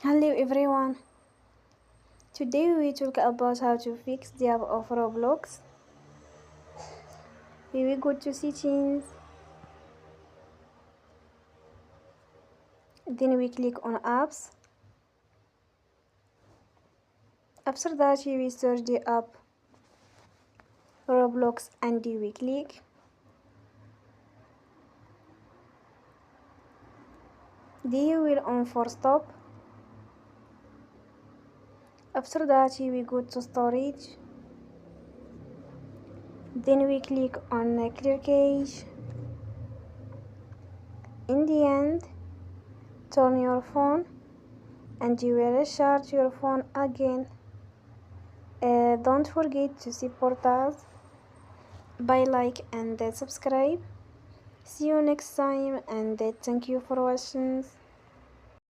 Hello everyone. Today we talk about how to fix the app of Roblox. We will go to settings, then we click on apps. After that we search the app Roblox and we click. Then you will on for stop. After that we go to storage. Then we click on clear cache. In the end, turn your phone and you will recharge your phone again. Don't forget to support us by like and subscribe. See you next time and thank you for watching.